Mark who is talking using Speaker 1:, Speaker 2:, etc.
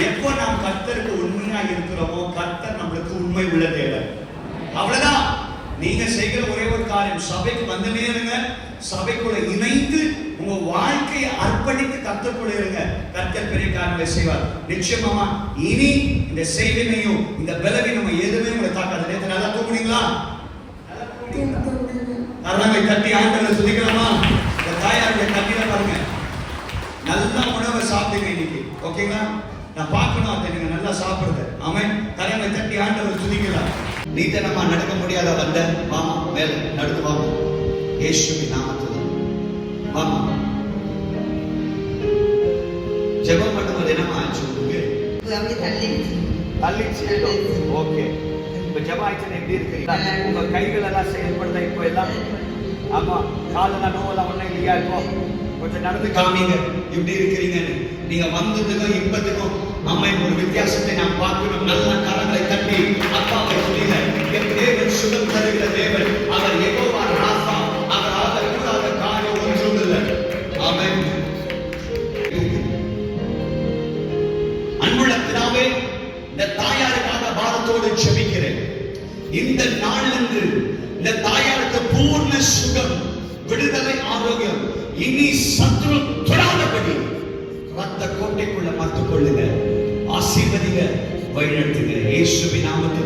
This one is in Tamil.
Speaker 1: எப்போ நாம் கர்த்தருக்கு உண்மையா இருக்கிறோமோ கர்த்தர் நம்மளுக்கு உண்மை உள்ள தேவன். அவ்வளவுதான். நீங்க செய்கிற ஒரே ஒரு காரியம், சபைக்கு வந்து நேருங்க, சபைக்குள்ள இணைந்து உங்க வாழ்க்கையை அர்ப்பணித்து கர்த்தருக்குள்ள இருங்க. கர்த்தர் பெரிய காரியங்களை செய்வார். நிச்சயமா இனி இந்த செய்வினையும் இந்த பலவீனமும் எதுவுமே உங்களை தாக்காது. நேற்று நல்லா தூங்குனீங்களா? கரங்களை தட்டி ஆண்டவரை துதிக்கலாமா? இந்த தாயாருடைய கண்ணீர பாருங்க. நல்ல உணவை சாப்பிடுங்க இன்னைக்கு, ஓகேங்களா? நான் பார்க்கணும் அதை நீங்க நல்லா சாப்பிடுறது. ஆமென். கரங்களை தட்டி ஆண்டவரை துதிக்கலாம். நீத்தனமா நடக்க முடியாத வந்த வாமா மேல நடந்து வாமா, இயேசுவின் நாமத்தில் வாமா. ஜெபம் பண்ணும்போது என்னமா ஆச்சு உங்களுக்கு? தள்ளிச்சு. ஓகே. இப்ப ஜெபாய்ச்சல் எப்படி இருக்கிறீங்க? உங்க கைகள் எல்லாம் செயல்படுதா இப்போ எல்லாம்? ஆமா. காலெல்லாம் நோவெல்லாம் ஒன்றும் இல்லையா? இருக்கும் கொஞ்சம் நடந்து காமிங்க எப்படி இருக்கிறீங்க. நீங்க வந்ததுக்கும் இப்பதுக்கும் அம்மை ஒரு வித்தியாசத்தை நான் பார்க்கணும். நல்ல கரங்களை தட்டி அப்பாவை சொல்லுங்க. என் தேவன் சுகம் தருகிற தேவன். அவர் யெகோவா ராஃபா. அவர் ஆகக்கூடாத காரியம் ஒன்றும் இல்லை. ஆமென். அன்புள்ள பிதாவே, இந்த தாயாருக்காக பாரத்தோடு ஜெபிக்கிறேன். இந்த நாளிலிருந்து இந்த தாயாருக்கு பூர்ண சுகம், விடுதலை, ஆரோக்கியம், இனி சத்ரு தொடாதபடி ரத்த கோட்டைக்குள்ள மறைத்துக் கொள்ளுங்க. ஆசீர்வதிங்க, வழிநடத்துங்க. இயேசுவின் நாமத்தில்